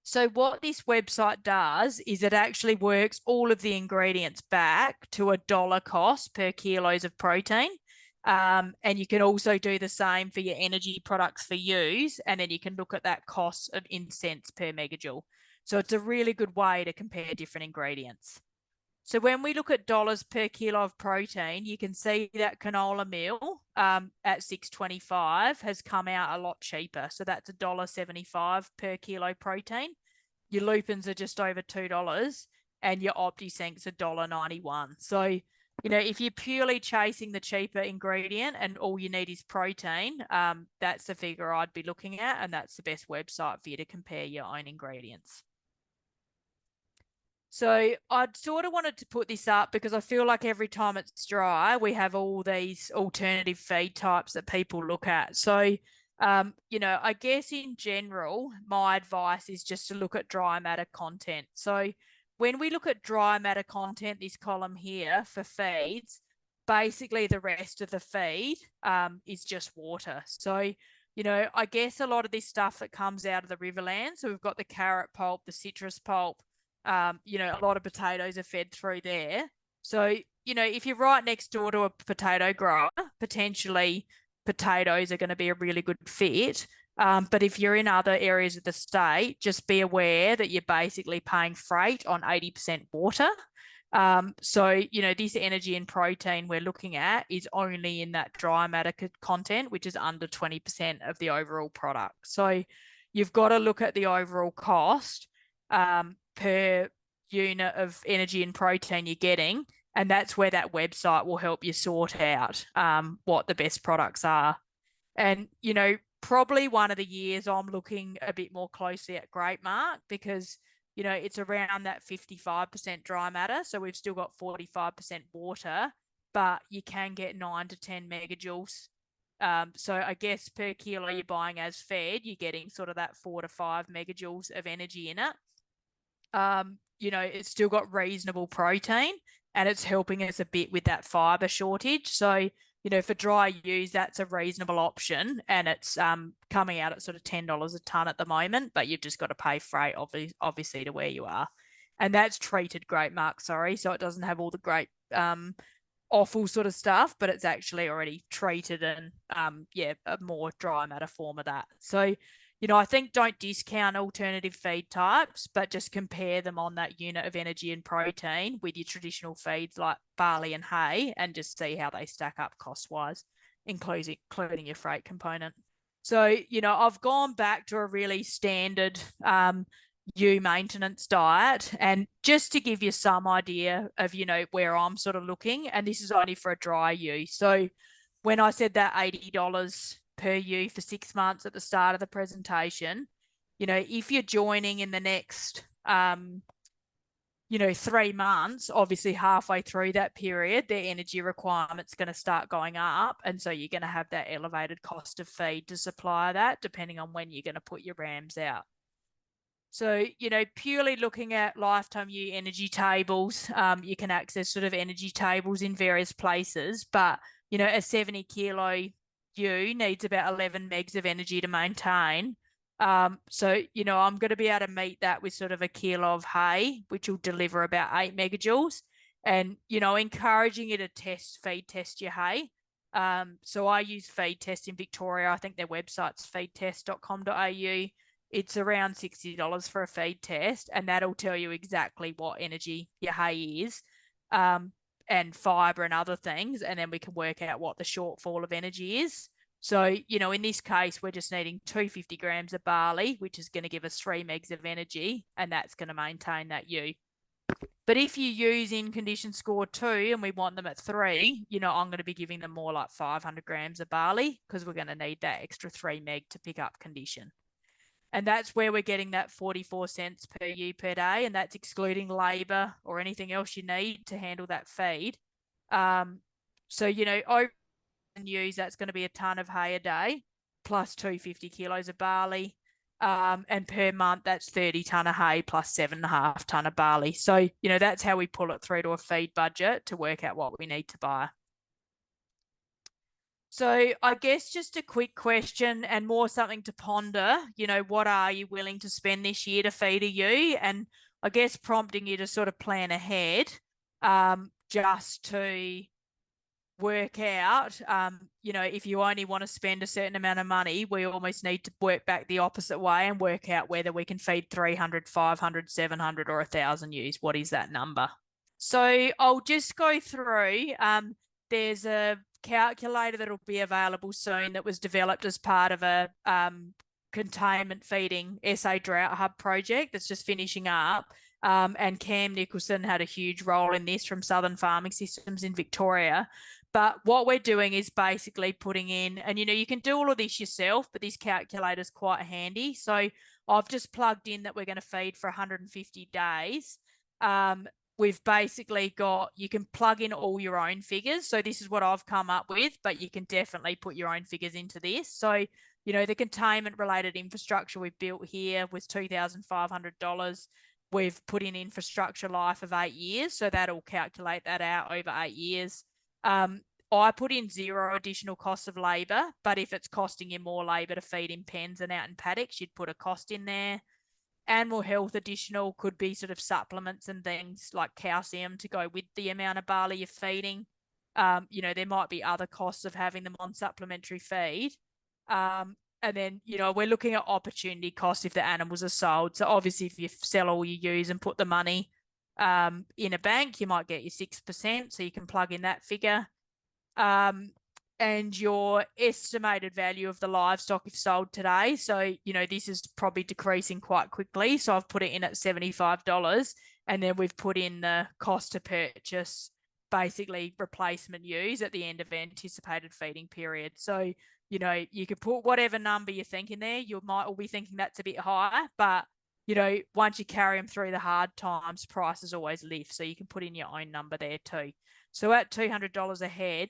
So what this website does is it actually works all of the ingredients back to $1 cost per kilos of protein. And you can also do the same for your energy products for use, and then you can look at that cost of in cents per megajoule. So it's a really good way to compare different ingredients. So when we look at dollars per kilo of protein, you can see that canola meal at $6.25 has come out a lot cheaper. So that's $1.75 per kilo protein. Your lupins are just over $2, and your OptiSync's $1.91. So if you're purely chasing the cheaper ingredient and all you need is protein, that's the figure I'd be looking at, and that's the best website for you to compare your own ingredients. So I sort of wanted to put this up because I feel like every time it's dry, we have all these alternative feed types that people look at. So, I guess in general, my advice is just to look at dry matter content. So when we look at dry matter content, this column here for feeds, basically the rest of the feed is just water. So, I guess a lot of this stuff that comes out of the riverland, so we've got the carrot pulp, the citrus pulp, a lot of potatoes are fed through there. So, if you're right next door to a potato grower, potentially potatoes are going to be a really good fit. But if you're in other areas of the state, just be aware that you're basically paying freight on 80% water. So, this energy and protein we're looking at is only in that dry matter content, which is under 20% of the overall product. So you've got to look at the overall cost per unit of energy and protein you're getting. And that's where that website will help you sort out what the best products are. And, probably one of the years I'm looking a bit more closely at Great Mark because, it's around that 55% dry matter. So we've still got 45% water, but you can get 9 to 10 megajoules. So I guess per kilo you're buying as fed, you're getting sort of that 4 to 5 megajoules of energy in it. It's still got reasonable protein and it's helping us a bit with that fiber shortage. So, for dry use, that's a reasonable option and it's coming out at sort of $10 a tonne at the moment, but you've just got to pay freight, obviously, to where you are. And that's treated Great Mark, sorry. So it doesn't have all the great offal sort of stuff, but it's actually already treated and, a more dry matter form of that. So, I think don't discount alternative feed types, but just compare them on that unit of energy and protein with your traditional feeds like barley and hay and just see how they stack up cost-wise, including your freight component. So, I've gone back to a really standard ewe maintenance diet. And just to give you some idea of, where I'm sort of looking, and this is only for a dry ewe. So when I said that $80 per ewe for 6 months at the start of the presentation, if you're joining in the next, 3 months, obviously halfway through that period, their energy requirement's going to start going up. And so you're going to have that elevated cost of feed to supply that, depending on when you're going to put your rams out. So, purely looking at lifetime ewe energy tables, you can access sort of energy tables in various places, but, a 70 kilo ewe needs about 11 megs of energy to maintain. So, I'm going to be able to meet that with sort of a kilo of hay, which will deliver about 8 megajoules. And, encouraging you to feed test your hay. So I use Feed Test in Victoria. I think their website's feedtest.com.au. It's around $60 for a feed test, and that'll tell you exactly what energy your hay is. And fiber and other things, and then we can work out what the shortfall of energy is. So, in this case, we're just needing 250 grams of barley, which is going to give us 3 megs of energy, and that's going to maintain that ewe. But if you use in condition score 2 and we want them at 3, I'm going to be giving them more like 500 grams of barley because we're going to need that extra 3 meg to pick up condition. And that's where we're getting that 44 cents per ewe per day, and that's excluding labour or anything else you need to handle that feed. So, over ewes, that's going to be a tonne of hay a day, plus 250 kilos of barley. And per month, that's 30 tonne of hay plus 7.5 tonne of barley. So, that's how we pull it through to a feed budget to work out what we need to buy. So I guess just a quick question and more something to ponder, what are you willing to spend this year to feed a ewe? And I guess prompting you to sort of plan ahead, just to work out, if you only want to spend a certain amount of money, we almost need to work back the opposite way and work out whether we can feed 300, 500, 700 or 1,000 ewes. What is that number? So I'll just go through, there's a calculator that'll be available soon that was developed as part of a containment feeding SA Drought Hub project that's just finishing up. And Cam Nicholson had a huge role in this from Southern Farming Systems in Victoria. But what we're doing is basically putting in, and you can do all of this yourself, but this calculator is quite handy. So I've just plugged in that we're going to feed for 150 days. We've basically got, you can plug in all your own figures. So this is what I've come up with, but you can definitely put your own figures into this. So, the containment related infrastructure we've built here was $2,500. We've put in infrastructure life of 8 years. So that'll calculate that out over 8 years. I put in 0 additional cost of labour, but if it's costing you more labour to feed in pens and out in paddocks, you'd put a cost in there. Animal health additional could be sort of supplements and things like calcium to go with the amount of barley you're feeding. There might be other costs of having them on supplementary feed. And then, we're looking at opportunity costs if the animals are sold. So obviously if you sell all you use and put the money in a bank, you might get your 6%. So you can plug in that figure. And your estimated value of the livestock if sold today. So, this is probably decreasing quite quickly. So I've put it in at $75 and then we've put in the cost to purchase, basically replacement ewes at the end of anticipated feeding period. So, you could put whatever number you think in there. You might all be thinking that's a bit high, but, once you carry them through the hard times, prices always lift. So you can put in your own number there too. So at $200 a head,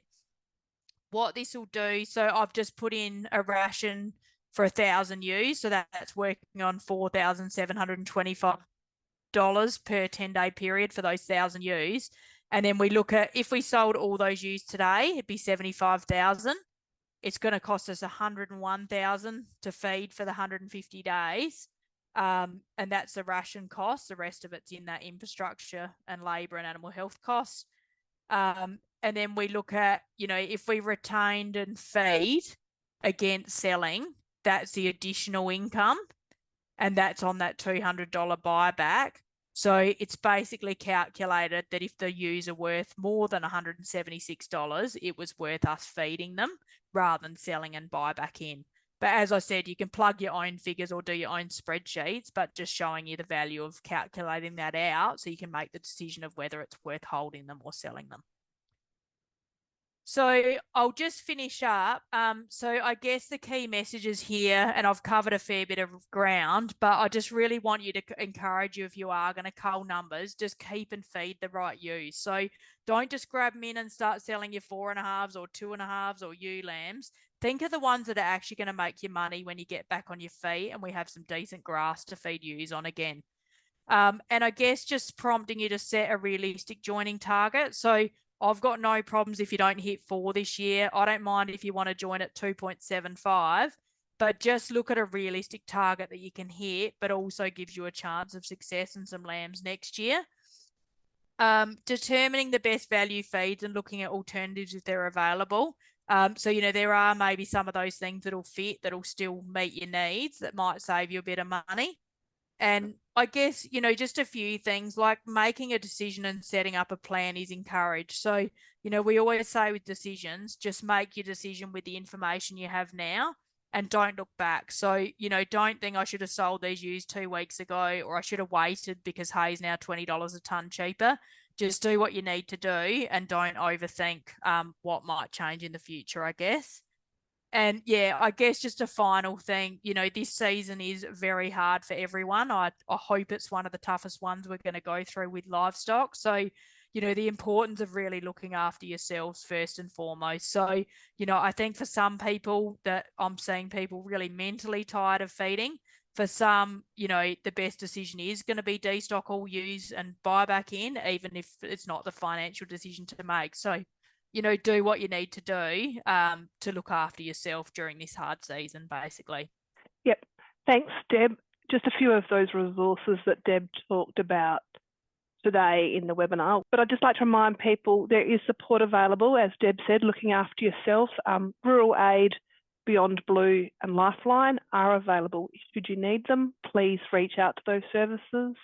what this will do, so I've just put in a ration for 1,000 ewes, so that's working on $4,725 per 10-day period for those 1,000 ewes. And then we look at, if we sold all those ewes today, it'd be 75,000. It's going to cost us 101,000 to feed for the 150 days. And that's the ration cost. The rest of it's in that infrastructure and labour and animal health costs. And then we look at, if we retained and feed against selling, that's the additional income. And that's on that $200 buyback. So it's basically calculated that if the ewes are worth more than $176, it was worth us feeding them rather than selling and buy back in. But as I said, you can plug your own figures or do your own spreadsheets, but just showing you the value of calculating that out so you can make the decision of whether it's worth holding them or selling them. So I'll just finish up. So I guess the key messages here, and I've covered a fair bit of ground, but I just really want you to encourage you, if you are going to cull numbers, just keep and feed the right ewes. So don't just grab them in and start selling your 4.5s or 2.5s or ewe lambs. Think of the ones that are actually going to make you money when you get back on your feet and we have some decent grass to feed ewes on again. And I guess just prompting you to set a realistic joining target. So I've got no problems if you don't hit 4 this year. I don't mind if you want to join at 2.75, but just look at a realistic target that you can hit, but also gives you a chance of success and some lambs next year. Determining the best value feeds and looking at alternatives if they're available. So, there are maybe some of those things that'll fit, that'll still meet your needs, that might save you a bit of money. And I guess, just a few things like making a decision and setting up a plan is encouraged. So, we always say with decisions, just make your decision with the information you have now and don't look back. So, don't think I should have sold these ewes 2 weeks ago or I should have waited because hay's now $20 a tonne cheaper. Just do what you need to do and don't overthink what might change in the future, I guess. And yeah, I guess just a final thing, this season is very hard for everyone. I hope it's one of the toughest ones we're going to go through with livestock. So, the importance of really looking after yourselves first and foremost. So, I think for some people that I'm seeing people really mentally tired of feeding. For some, the best decision is going to be destock all ewes and buy back in, even if it's not the financial decision to make. So, do what you need to do to look after yourself during this hard season, basically. Yep. Thanks, Deb. Just a few of those resources that Deb talked about today in the webinar. But I'd just like to remind people there is support available, as Deb said, looking after yourself. Rural Aid, Beyond Blue and Lifeline are available. Should you need them, please reach out to those services.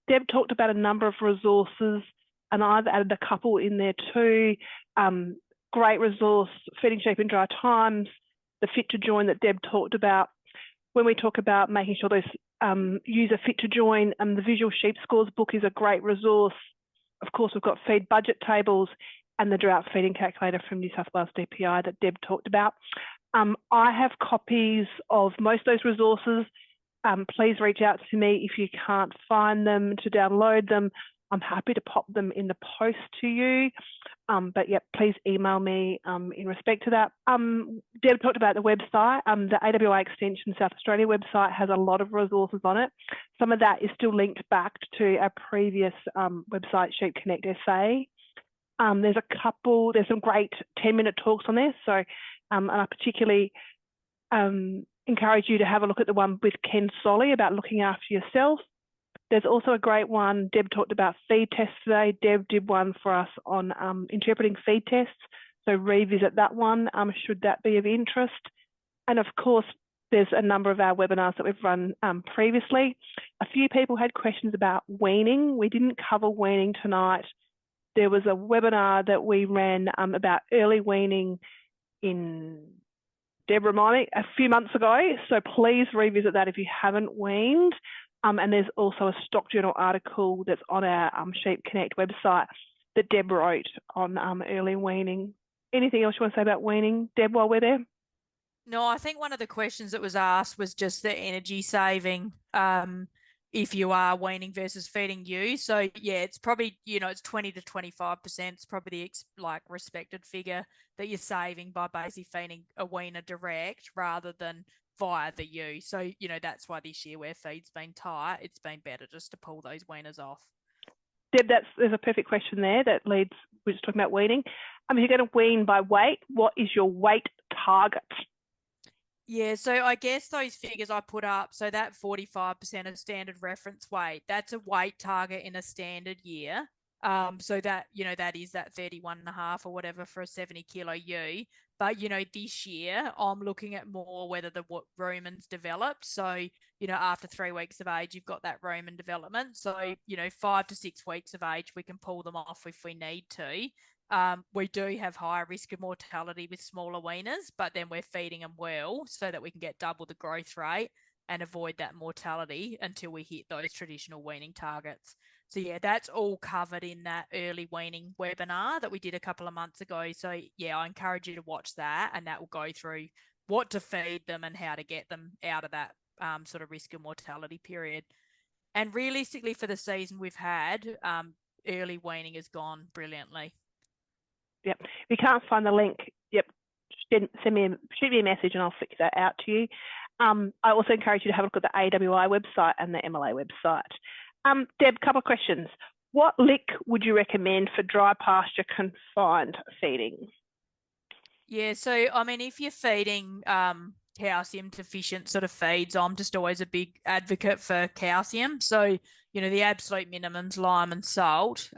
Deb talked about a number of resources and I've added a couple in there too. Great resource, Feeding Sheep in Dry Times, the Fit to Join that Deb talked about. When we talk about making sure those use a Fit to Join. The Visual Sheep Scores book is a great resource. Of course, we've got feed budget tables and the drought feeding calculator from New South Wales DPI that Deb talked about. I have copies of most of those resources. Please reach out to me if you can't find them to download them. I'm happy to pop them in the post to you. But yeah, please email me in respect to that. Deb talked about the website. The AWI Extension South Australia website has a lot of resources on it. Some of that is still linked back to our previous website, Sheep Connect SA. There's some great 10-minute talks on there. So, and I particularly encourage you to have a look at the one with Ken Solly about looking after yourself. There's also a great one. Deb talked about feed tests today. Deb did one for us on interpreting feed tests. So revisit that one should that be of interest. And of course, there's a number of our webinars that we've run previously. A few people had questions about weaning. We didn't cover weaning tonight. There was a webinar that we ran about early weaning Deb reminded me, a few months ago. So please revisit that if you haven't weaned. And there's also a Stock Journal article that's on our Sheep Connect website that Deb wrote on early weaning. Anything else you want to say about weaning, Deb, while we're there? No, I think one of the questions that was asked was just the energy saving if you are weaning versus feeding ewe. So yeah, it's probably, it's 20 to 25%. It's probably the respected figure that you're saving by basically feeding a weaner direct rather than via the ewe. So, that's why this year where feed's been tight, it's been better just to pull those weaners off. Deb, there's a perfect question there that leads, we're just talking about weaning. If you're going to wean by weight, what is your weight target? Yeah, so I guess those figures I put up, so that 45% of standard reference weight, that's a weight target in a standard year. So that, that is that 31.5 or whatever for a 70 kilo ewe. But, this year I'm looking at more whether the rumen's developed. So, after 3 weeks of age, you've got that rumen development. So, 5 to 6 weeks of age, we can pull them off if we need to. We do have higher risk of mortality with smaller weaners, but then we're feeding them well so that we can get double the growth rate and avoid that mortality until we hit those traditional weaning targets. So yeah, that's all covered in that early weaning webinar that we did a couple of months ago. So yeah, I encourage you to watch that, and that will go through what to feed them and how to get them out of that sort of risk of mortality period. And realistically for the season we've had, early weaning has gone brilliantly. Yep. If you can't find the link, shoot me a message and I'll flick that out to you. I also encourage you to have a look at the AWI website and the MLA website. Deb, a couple of questions. What lick would you recommend for dry pasture confined feeding? Yeah, so if you're feeding calcium deficient sort of feeds, I'm just always a big advocate for calcium. So, the absolute minimum's lime and salt.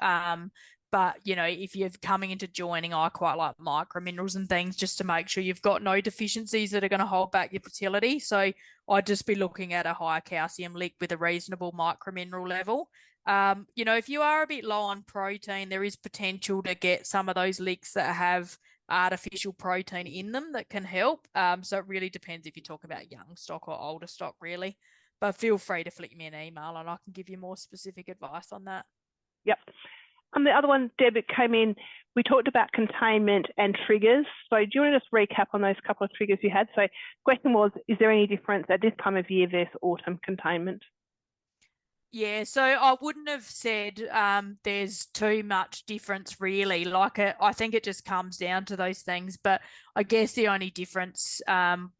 But, if you're coming into joining, I quite like micro minerals and things just to make sure you've got no deficiencies that are going to hold back your fertility. So I'd just be looking at a high calcium lick with a reasonable micro mineral level. If you are a bit low on protein, there is potential to get some of those licks that have artificial protein in them that can help. So it really depends if you talk about young stock or older stock, really. But feel free to flick me an email and I can give you more specific advice on that. Yep. The other one, Deb, it came in, we talked about containment and triggers. So do you want to just recap on those couple of triggers you had? So the question was, is there any difference at this time of year versus autumn containment? Yeah, so I wouldn't have said there's too much difference really. I think it just comes down to those things. But I guess the only difference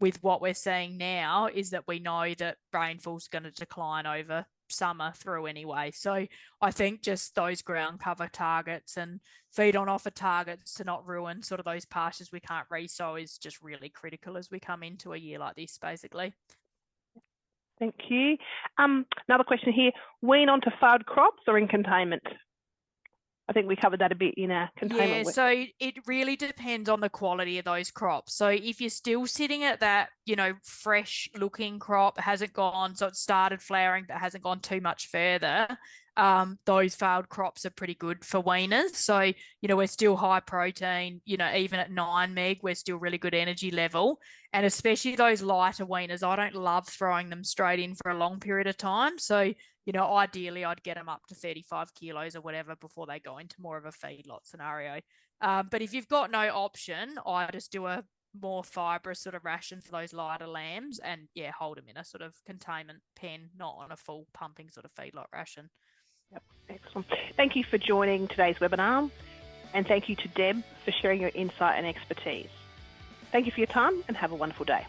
with what we're seeing now is that we know that rainfall's going to decline over summer through anyway. So I think just those ground cover targets and feed on offer targets to not ruin sort of those pastures we can't re-sow is just really critical as we come into a year like this, basically. Thank you. Another question here, wean onto FUD crops or in containment? I think we covered that a bit in our containment. Yeah, so it really depends on the quality of those crops. So if you're still sitting at that, fresh looking crop, hasn't gone, so it started flowering but hasn't gone too much further, those failed crops are pretty good for weaners. So, we're still high protein, even at 9 meg, we're still really good energy level. And especially those lighter weaners, I don't love throwing them straight in for a long period of time. So, ideally I'd get them up to 35 kilos or whatever before they go into more of a feedlot scenario. But if you've got no option, I just do a more fibrous sort of ration for those lighter lambs and hold them in a sort of containment pen, not on a full pumping sort of feedlot ration. Yep, excellent. Thank you for joining today's webinar, and thank you to Deb for sharing your insight and expertise. Thank you for your time and have a wonderful day.